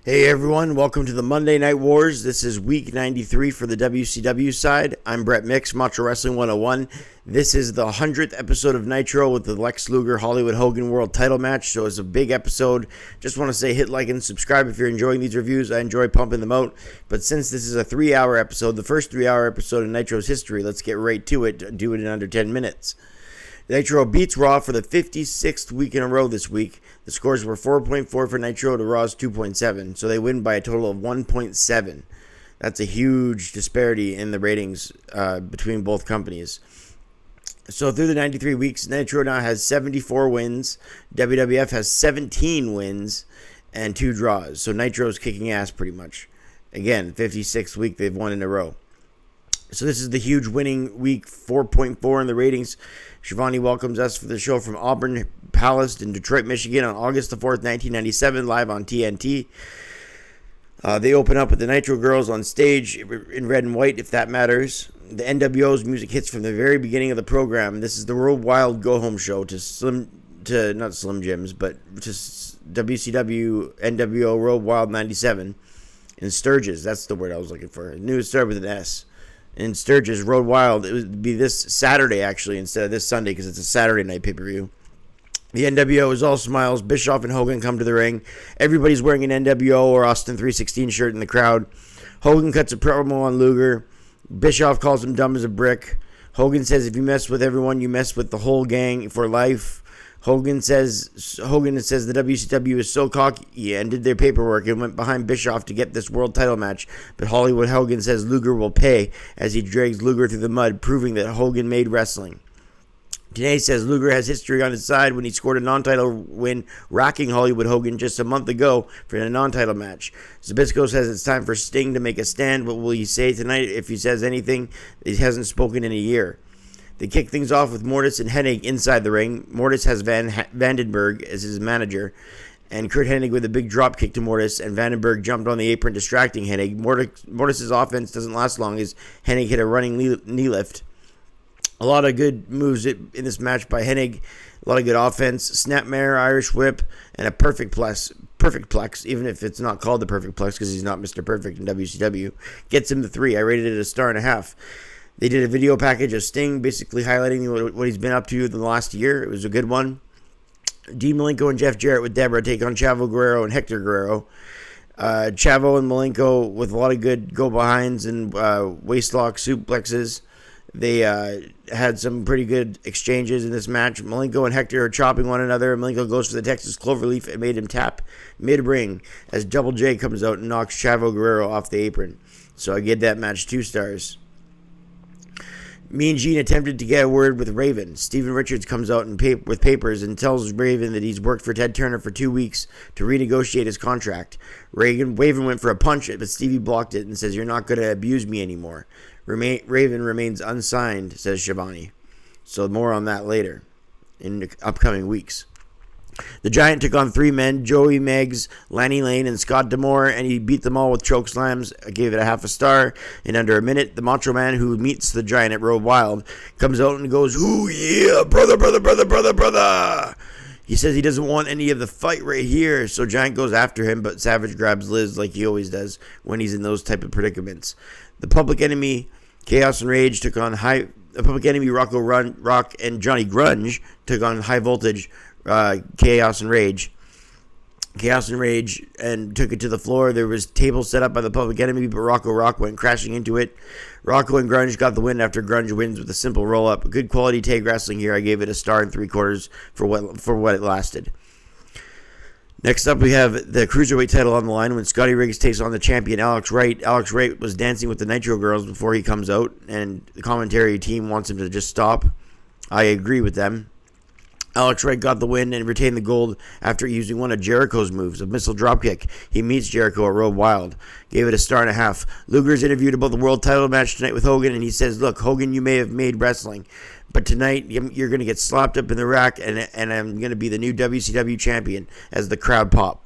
Hey everyone, welcome to the Monday Night Wars. This is week 93 for the WCW side. I'm Brett Mix, Macho Wrestling 101. This is the 100th episode of Nitro with the Lex Luger Hollywood Hogan World Title match, so it's a big episode. Just want to say hit like and subscribe if you're enjoying these reviews. I enjoy pumping them out, but since this is a 3-hour episode, the first 3-hour episode in Nitro's history, let's get right to it, do it in under 10 minutes. Nitro beats Raw for the 56th week in a row this week. The scores were 4.4 for Nitro to Raw's 2.7, so they win by a total of 1.7. That's a huge disparity in the ratings between both companies. So through the 93 weeks, Nitro now has 74 wins. WWF has 17 wins and 2 draws. So Nitro's kicking ass pretty much. Again, 56th week they've won in a row. So this is the huge winning week, 4.4 in the ratings. Shivani welcomes us for the show from Auburn Palace in Detroit, Michigan on August the 4th, 1997, live on TNT. They open up with the Nitro Girls on stage in red and white, if that matters. The NWO's music hits from the very beginning of the program. This is the World Wild Go-Home show not Slim Jims, but to WCW NWO World Wild 97 in Sturgis. That's the word I was looking for. I knew it started with an S. In Sturgis, Road Wild. It would be this Saturday, actually, instead of this Sunday, because it's a Saturday night pay-per-view. The NWO is all smiles. Bischoff and Hogan come to the ring. Everybody's wearing an NWO or Austin 316 shirt in the crowd. Hogan cuts a promo on Luger. Bischoff calls him dumb as a brick. Hogan says, if you mess with everyone, you mess with the whole gang for life. Hogan says the WCW is so cocky and did their paperwork and went behind Bischoff to get this world title match. But Hollywood Hogan says Luger will pay as he drags Luger through the mud, proving that Hogan made wrestling. Today says Luger has history on his side when he scored a non-title win, rocking Hollywood Hogan just a month ago for a non-title match. Zbyszko says it's time for Sting to make a stand. What will he say tonight if he says anything? He hasn't spoken in a year. They kick things off with Mortis and Hennig inside the ring. Mortis has Vandenberg as his manager, and Kurt Hennig with a big drop kick to Mortis, and Vandenberg jumped on the apron distracting Hennig. Mortis's offense doesn't last long as Hennig hit a running knee lift. A lot of good moves in this match by Hennig. A lot of good offense. Snapmare, Irish whip, and a perfect plex, even if it's not called the perfect plex because he's not Mr. Perfect in WCW. Gets him the 3. I rated it a 1.5 stars. They did a video package of Sting, basically highlighting what he's been up to in the last year. It was a good one. Dean Malenko and Jeff Jarrett with Deborah take on Chavo Guerrero and Hector Guerrero. Chavo and Malenko with a lot of good go-behinds and waistlock suplexes. They had some pretty good exchanges in this match. Malenko and Hector are chopping one another. Malenko goes for the Texas Cloverleaf and made him tap mid-ring as Double J comes out and knocks Chavo Guerrero off the apron. So I gave that match 2 stars. Mean Gene attempted to get a word with Raven. Steven Richards comes out with papers and tells Raven that he's worked for Ted Turner for 2 weeks to renegotiate his contract. Raven went for a punch, but Stevie blocked it and says, "You're not going to abuse me anymore." Raven remains unsigned, says Shivani. So more on that later in the upcoming weeks. The Giant took on 3 men, Joey Meggs, Lanny Lane, and Scott D'Amore, and he beat them all with choke slams. I gave it a 0.5 star. In under a minute, the Macho Man, who meets the Giant at Road Wild, comes out and goes, "Ooh, yeah, brother, brother, brother, brother, brother." He says he doesn't want any of the fight right here, so Giant goes after him, but Savage grabs Liz like he always does when he's in those type of predicaments. The Public Enemy, Chaos and Rage, took on Public Enemy, Rock, and Johnny Grunge took on High Voltage, Chaos and Rage, and took it to the floor. There was tables set up by the Public Enemy, but Rocco Rock went crashing into it. Rocco and Grunge got the win after Grunge wins with a simple roll-up. Good quality tag wrestling here. I gave it a 1.75 stars for what it lasted. Next up, we have the Cruiserweight title on the line when Scotty Riggs takes on the champion Alex Wright. Alex Wright was dancing with the Nitro Girls before he comes out, and the commentary team wants him to just stop. I agree with them. Alex Wright got the win and retained the gold after using one of Jericho's moves, a missile dropkick. He meets Jericho at Road Wild. Gave it a 1.5 stars. Luger's interviewed about the world title match tonight with Hogan, and he says, "Look, Hogan, you may have made wrestling, but tonight you're going to get slapped up in the rack, and I'm going to be the new WCW champion," as the crowd pop.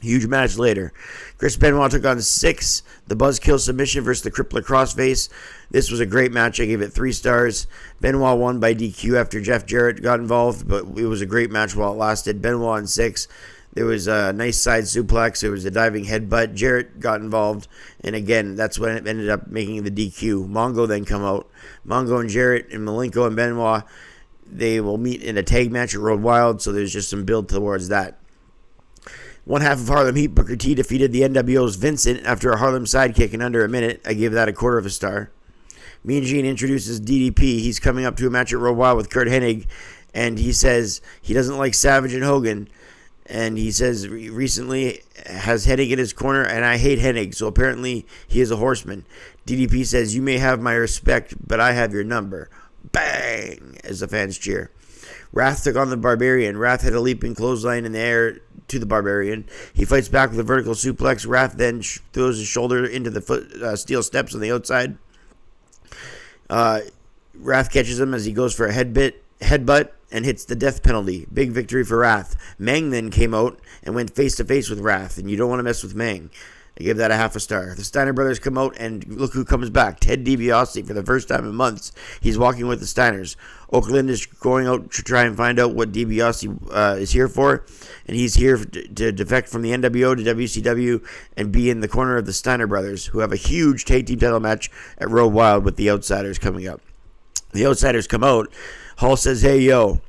Huge match later. Chris Benoit took on Six, the Buzzkill submission versus the Crippler Crossface. This was a great match. I gave it 3 stars. Benoit won by DQ after Jeff Jarrett got involved, but it was a great match while it lasted. Benoit and Six, There was a nice side suplex. There was a diving headbutt. Jarrett got involved, and again, that's when it ended up making the DQ. Mongo then come out. Mongo and Jarrett and Malenko and Benoit, they will meet in a tag match at Road Wild, so there's just some build towards that. One half of Harlem Heat, Booker T defeated the NWO's Vincent after a Harlem sidekick in under a minute. I gave that a quarter of a star. Mean Gene introduces DDP. He's coming up to a match at Road Wild with Kurt Hennig, and he says he doesn't like Savage and Hogan. And he says recently has Hennig in his corner, and I hate Hennig, so apparently he is a horseman. DDP says, you may have my respect, but I have your number. Bang! As the fans cheer. Wrath took on the Barbarian. Wrath had a leaping clothesline in the air to the Barbarian. He fights back with a vertical suplex. Wrath then throws his shoulder into the steel steps on the outside. Wrath catches him as he goes for a headbutt and hits the death penalty. Big victory for Wrath. Mang then came out and went face-to-face with Wrath, and you don't want to mess with Mang. I give that a half a star. The Steiner brothers come out, and look who comes back. Ted DiBiase, for the first time in months. He's walking with the Steiners. Oakland is going out to try and find out what DiBiase is here for, and he's here to defect from the NWO to WCW and be in the corner of the Steiner brothers, who have a huge tag team title match at Road Wild with the Outsiders coming up. The Outsiders come out. Hall says, hey, yo.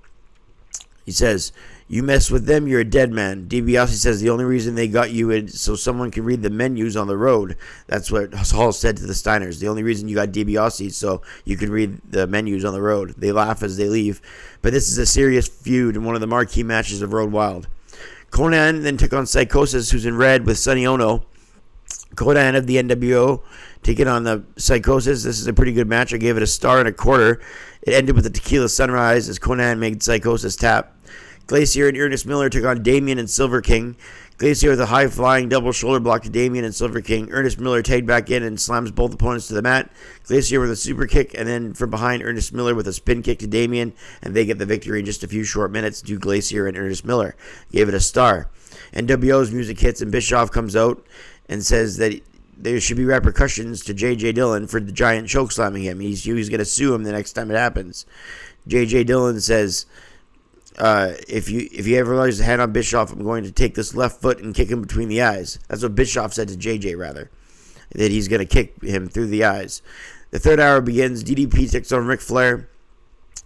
He says, you mess with them, you're a dead man. DiBiase says the only reason they got you is so someone can read the menus on the road. That's what Hall said to the Steiners. The only reason you got DiBiase is so you could read the menus on the road. They laugh as they leave. But this is a serious feud and one of the marquee matches of Road Wild. Conan then took on Psychosis, who's in red, with Sonny Ono. Conan of the NWO taking on the Psychosis. This is a pretty good match. I gave it a star and a quarter. It ended with a tequila sunrise as Conan made Psychosis tap. Glacier and Ernest Miller took on Damien and Silver King. Glacier with a high-flying double shoulder block to Damien and Silver King. Ernest Miller tagged back in and slams both opponents to the mat. Glacier with a super kick, and then from behind, Ernest Miller with a spin kick to Damien, and they get the victory in just a few short minutes to Glacier and Ernest Miller. Gave it a star. NWO's music hits, and Bischoff comes out and says that there should be repercussions to J.J. Dillon for the Giant chokeslamming him. He's going to sue him the next time it happens. J.J. Dillon says, if you ever lay a hand on Bischoff, I'm going to take this left foot and kick him between the eyes. That's what Bischoff said to JJ, rather. That he's going to kick him through the eyes. The third hour begins. DDP takes on Ric Flair.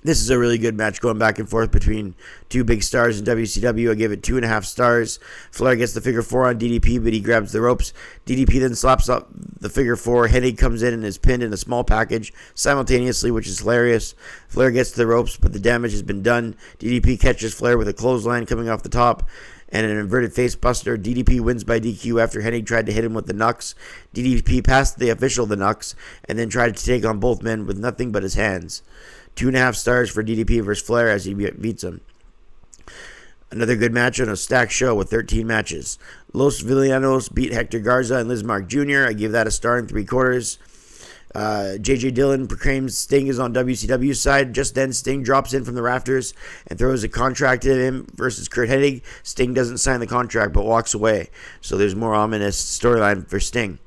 This is a really good match going back and forth between two big stars in WCW. I give it 2.5 stars. Flair gets the figure 4 on DDP, but he grabs the ropes. DDP then slaps up the figure 4. Hennig comes in and is pinned in a small package simultaneously, which is hilarious. Flair gets to the ropes, but the damage has been done. DDP catches Flair with a clothesline coming off the top and an inverted face buster. DDP wins by DQ after Hennig tried to hit him with the knucks. DDP passed the official the knucks and then tried to take on both men with nothing but his hands. 2.5 stars for DDP versus Flair as he beats him. Another good match on a stacked show with 13 matches. Los Villanos beat Hector Garza and Lismark Jr. I give that a star and 3/4. J.J. Dillon proclaims Sting is on WCW's side. Just then, Sting drops in from the rafters and throws a contract at him versus Kurt Hennig. Sting doesn't sign the contract but walks away. So there's more ominous storyline for Sting.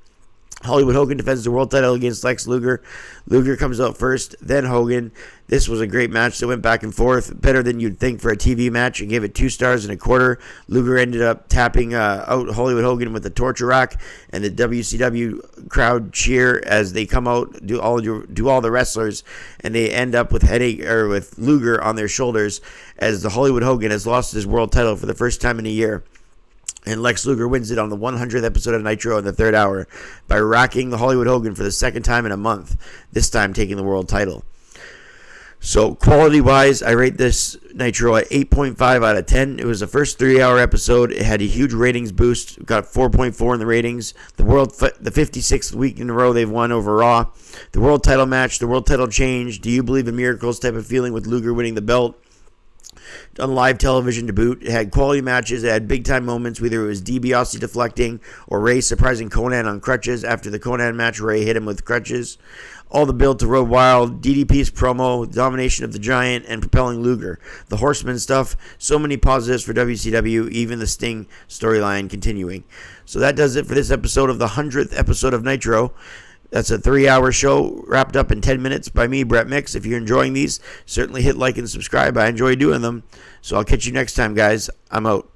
Hollywood Hogan defends the world title against Lex Luger. Luger comes out first, then Hogan. This was a great match that went back and forth. Better than you'd think for a TV match. I gave it 2 stars and a quarter. Luger ended up tapping out Hollywood Hogan with the torture rack, and the WCW crowd cheer as they come out, do all the wrestlers, and they end up with with Luger on their shoulders as the Hollywood Hogan has lost his world title for the first time in a year. And Lex Luger wins it on the 100th episode of Nitro in the 3rd hour by racking the Hollywood Hogan for the 2nd time in a month, this time taking the world title. So quality-wise, I rate this Nitro at 8.5 out of 10. It was the first 3-hour episode. It had a huge ratings boost. Got 4.4 in the ratings. The 56th week in a row they've won over Raw. The world title match, the world title change, do you believe in miracles type of feeling with Luger winning the belt. On live television to boot. It had quality matches. It had big-time moments, whether it was DiBiase deflecting or Ray surprising Conan on crutches. After the Conan match, Ray hit him with crutches. All the build to Road Wild, DDP's promo, domination of the Giant, and propelling Luger. The Horseman stuff, so many positives for WCW, even the Sting storyline continuing. So that does it for this episode of the 100th episode of Nitro. That's a 3-hour show wrapped up in 10 minutes by me, Brett Mix. If you're enjoying these, certainly hit like and subscribe. I enjoy doing them. So I'll catch you next time, guys. I'm out.